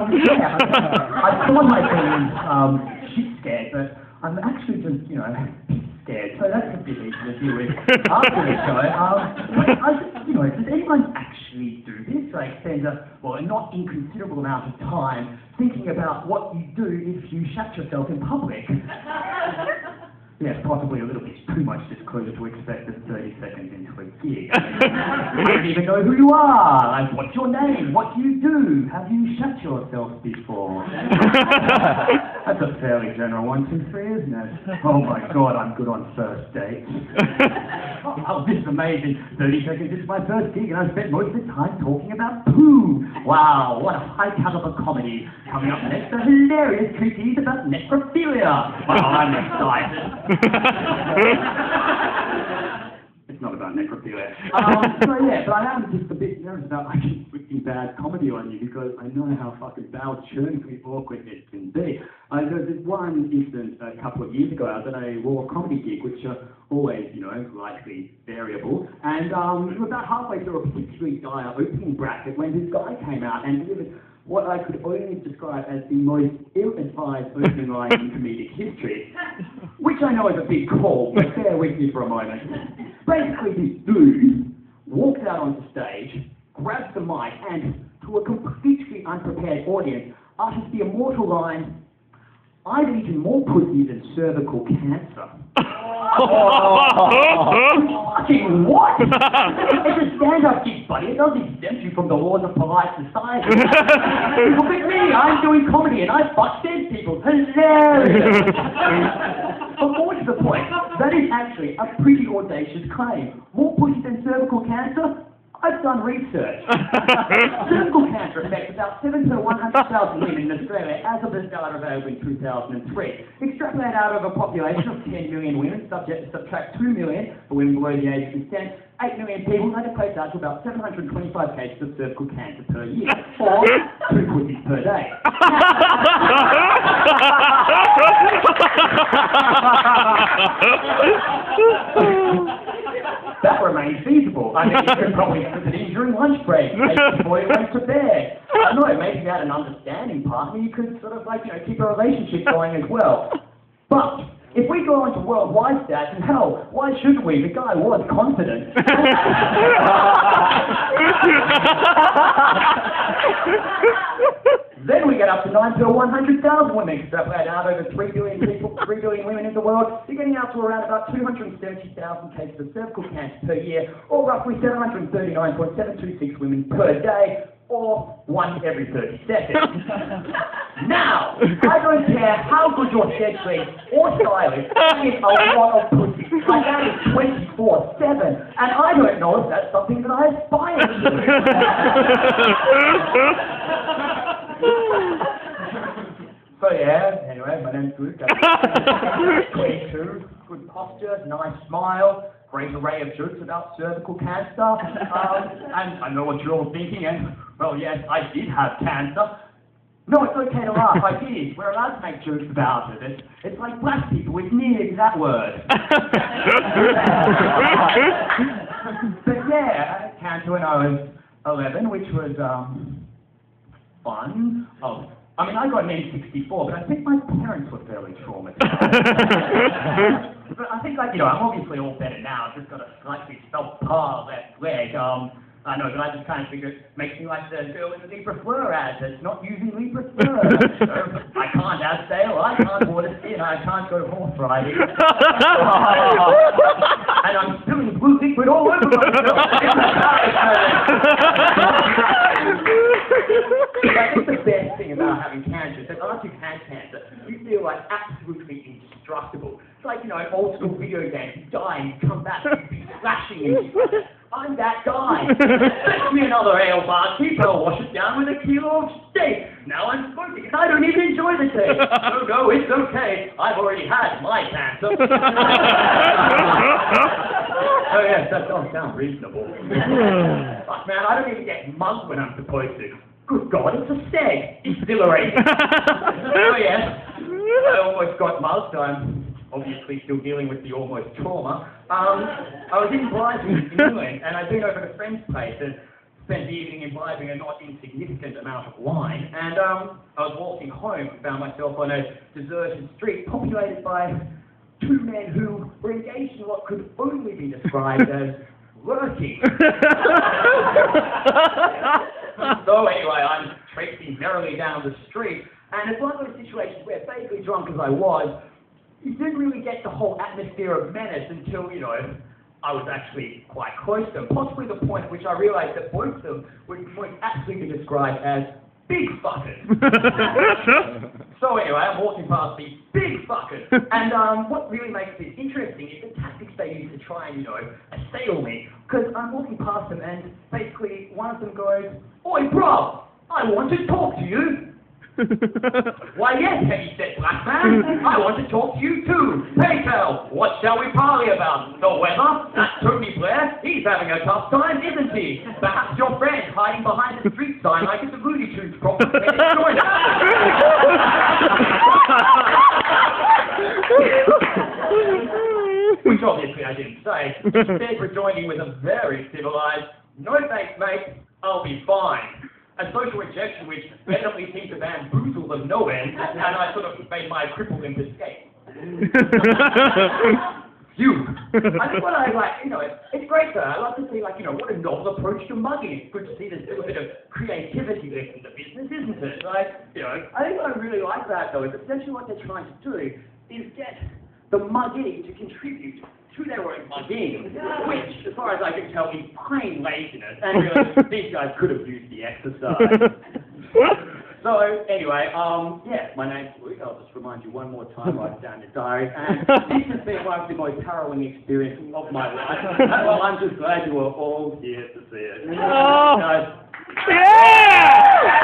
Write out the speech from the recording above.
Yeah, I thought I'd been shit scared, but I'm actually just, scared. So that's a bit easy to deal with after the show. Does anyone actually do this? Like, spend a not inconsiderable amount of time thinking about what you do if you shat yourself in public? Yes, possibly a little bit too much disclosure to expect at 30 seconds into a gig. I don't even know who you are. Like, what's your name? What do you do? Have you shat yourself before? That's a fairly general 1, 2, 3, isn't it? Oh my God, I'm good on first dates. Oh, this is amazing. 30 seconds into my first gig, and I've spent most of the time talking about poo. Wow, what a high caliber comedy. Coming up next, a hilarious treatise about necrophilia. Oh, I'm excited. It's not about necrophilia. But I am just a bit nervous about making freaking bad comedy on you because I know how fucking bowel-churningly awkward it can be. There was one incident a couple of years ago. I was at a raw comedy gig, which are always, likely variable, and we were about halfway through a particularly dire opening bracket when this guy came out and delivered what I could only describe as the most ill-advised opening line in comedic history, which I know is a big call, but bear with me for a moment. Basically, this dude walks out onto stage, grabs the mic, and to a completely unprepared audience, utters the immortal line, "I've eaten more pussy than cervical cancer." Fucking what? It's a stand-up gig, buddy. It doesn't exempt you from the laws of polite society. Look at me, I'm doing comedy and I fuck dead people. Hilarious! But more to the point, that is actually a pretty audacious claim. More pussy than cervical cancer? I've done research. Cervical cancer affects about 7 per 100,000 women in Australia as of the data available in 2003. Extrapolate out of a population of 10 million women, subtract 2 million for women below the age of consent, 8 million people, that equates out to about 725 cases of cervical cancer per year, or 2 pussies per day. That remains feasible. I mean, you could probably slip it in during lunch break, maybe before you went to bed. I don't know, maybe you had an understanding partner, you could sort of keep a relationship going as well. But if we go on to worldwide stats, and hell, why shouldn't we? The guy was confident. Then we get up to 9 per 100,000 women, extrapolate out over 3 billion people, 3 billion women in the world. You're getting out to around about 270,000 cases of cervical cancer per year, or roughly 739.726 women per day, or 1 every 30 seconds. Now, I don't care how good your scheduling or styling, that is a lot of pussy. Like, that is 24/7, and I don't know if that's something that I aspire to. So anyway, my name's Luke. I'm 22, good posture, nice smile, great array of jokes about cervical cancer. And I know what you're all thinking, and, well, yes, I did have cancer. No, it's okay to laugh, I did. We're allowed to make jokes about it. It's like black people with NIG, that word. But yeah, I had cancer when I was 11, which was, fun. I got an N64, but I think my parents were fairly traumatized. But I think, I'm obviously all better now. I've just got a slightly subpar left leg. I know, but I just kind of figure it makes me like the girl in the Libra Fleur ad that's not using Libra Fleur. I can't abseil, I can't water ski, and I can't go to horse riding. And I'm spilling blue liquid all over myself. I think the best thing about having cancer is that after you've had cancer, you feel like absolutely indestructible. It's like, in old school video games, you die and you come back, you'd be slashing and I'm that guy. Fetch me another ale bar, keep it, I'll wash it down with a kilo of steak. Now I'm smoking and I don't even enjoy the taste. No, it's okay. I've already had my cancer. Oh yes, that does sound reasonable. Fuck man, I don't even get mugged when I'm supposed to. Good God, it's a stag. Exhilarating. Oh yes, I almost got mugged. I'm obviously still dealing with the almost trauma. I was in Brighton, England, and I'd been over at a friend's place, and spent the evening imbibing a not insignificant amount of wine, and I was walking home and found myself on a deserted street populated by two men who were engaged in what could only be described as lurking. So anyway, I'm traipsing merrily down the street, and it's one of those situations where, vaguely drunk as I was, you didn't really get the whole atmosphere of menace until, you know, I was actually quite close to them. Possibly the point at which I realised that both of them would actually be described as big fuckers. So anyway, I'm walking past these big fuckers, and what really makes this interesting is the tactics they use to try and, you know, assail me. Because I'm walking past them, and basically one of them goes, "Oi, bro, I want to talk to you." "Why, yes, heavy-set black man, I want to talk to you too. Hey, pal, what shall we parley about? The weather? That Tony Blair, he's having a tough time, isn't he? Perhaps your friend hiding behind the street sign like it's a Looney Tunes problem. Join us." Which obviously I didn't say. Instead, rejoining with a very civilized, "No thanks, mate, I'll be fine." A social rejection which evidently seemed to bamboozle them no end, and I sort of made my crippled limp escape. Phew. I think what I like, you know, it's great though. I love to see, like, you know, what a novel approach to mugging. It's good to see there's a little bit of creativity left in the business, isn't it? Like, you know, I think what I really like about though is essentially what they're trying to do is get the mugging to contribute to their own mugging, which, as far as I can tell, is plain laziness. And really, these guys could have used the exercise. So, anyway, yeah, my name's Luke. I'll just remind you one more time, write down your diary. And this has been one of the most harrowing experiences of my life. Well, I'm just glad you were all here to see it. Oh. Guys. Yeah!